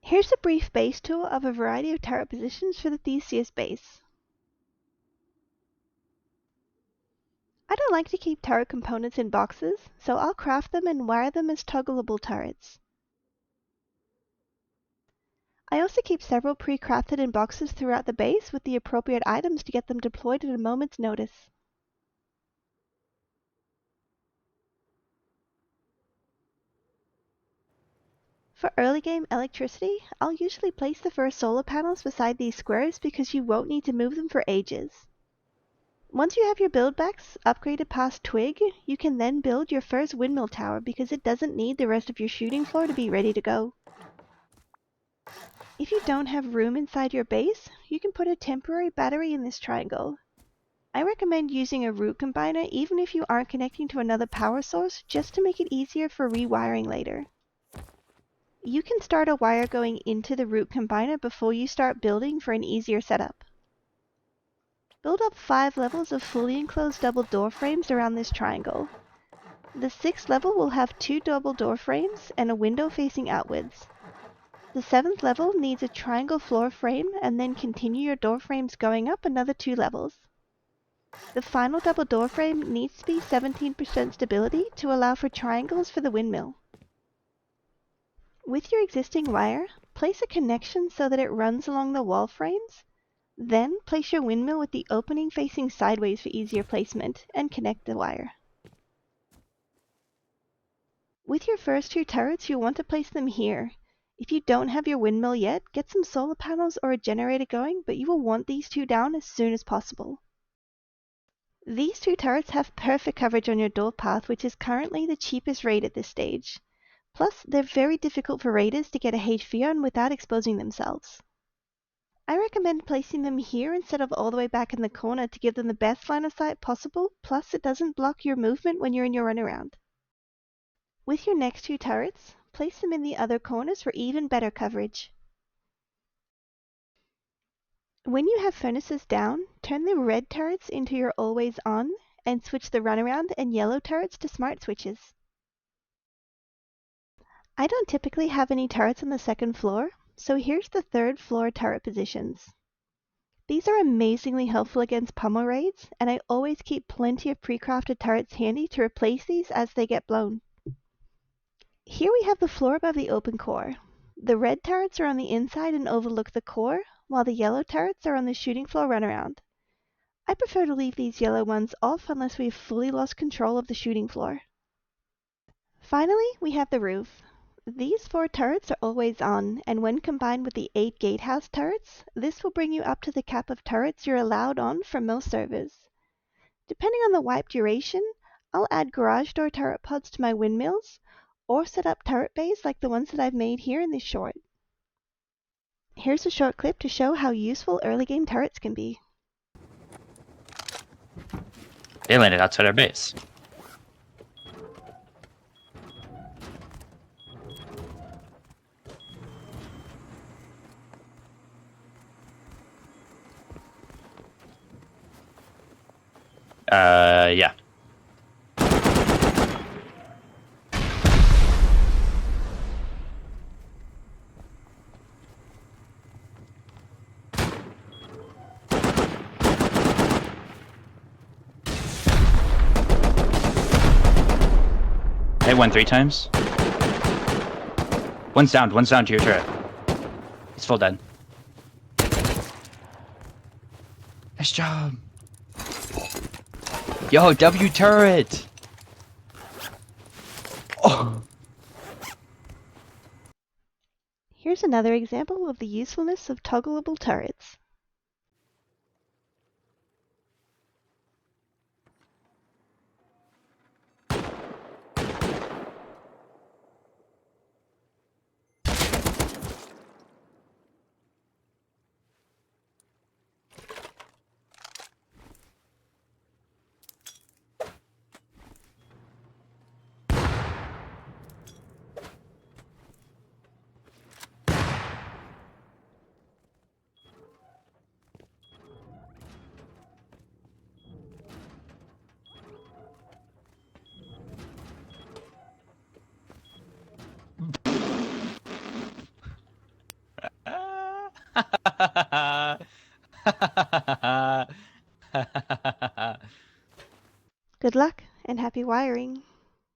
Here's a brief base tour of a variety of turret positions for the Theseus base. I don't like to keep turret components in boxes, so I'll craft them and wire them as toggleable turrets. I also keep several pre-crafted in boxes throughout the base with the appropriate items to get them deployed at a moment's notice. For early game electricity, I'll usually place the first solar panels beside these squares because you won't need to move them for ages. Once you have your buildbacks upgraded past Twig, you can then build your first windmill tower because it doesn't need the rest of your shooting floor to be ready to go. If you don't have room inside your base, you can put a temporary battery in this triangle. I recommend using a root combiner even if you aren't connecting to another power source, just to make it easier for rewiring later. You can start a wire going into the root combiner before you start building for an easier setup. Build up 5 levels of fully enclosed double door frames around this triangle. The 6th level will have 2 double door frames and a window facing outwards. The 7th level needs a triangle floor frame, and then continue your door frames going up another 2 levels. The final double door frame needs to be 17% stability to allow for triangles for the windmill. With your existing wire, place a connection so that it runs along the wall frames. Then place your windmill with the opening facing sideways for easier placement, and connect the wire. With your first 2 turrets, you'll want to place them here. If you don't have your windmill yet, get some solar panels or a generator going, but you will want these 2 down as soon as possible. These 2 turrets have perfect coverage on your door path, which is currently the cheapest raid at this stage. Plus, they're very difficult for raiders to get a HP on without exposing themselves. I recommend placing them here instead of all the way back in the corner to give them the best line of sight possible, plus it doesn't block your movement when you're in your runaround. With your next 2 turrets, place them in the other corners for even better coverage. When you have furnaces down, turn the red turrets into your always on, and switch the runaround and yellow turrets to smart switches. I don't typically have any turrets on the 2nd floor, so here's the 3rd floor turret positions. These are amazingly helpful against pummel raids, and I always keep plenty of pre-crafted turrets handy to replace these as they get blown. Here we have the floor above the open core. The red turrets are on the inside and overlook the core, while the yellow turrets are on the shooting floor runaround. I prefer to leave these yellow ones off unless we've fully lost control of the shooting floor. Finally, we have the roof. These 4 turrets are always on, and when combined with the 8 gatehouse turrets, this will bring you up to the cap of turrets you're allowed on for most servers. Depending on the wipe duration, I'll add garage door turret pods to my windmills, or set up turret bays like the ones that I've made here in this short. Here's a short clip to show how useful early game turrets can be. They landed outside our base. Yeah. Hit 1 3 times. One's down to your turret. He's full dead. Nice job. Yo, W turret! Oh! Here's another example of the usefulness of toggleable turrets. Good luck and happy wiring.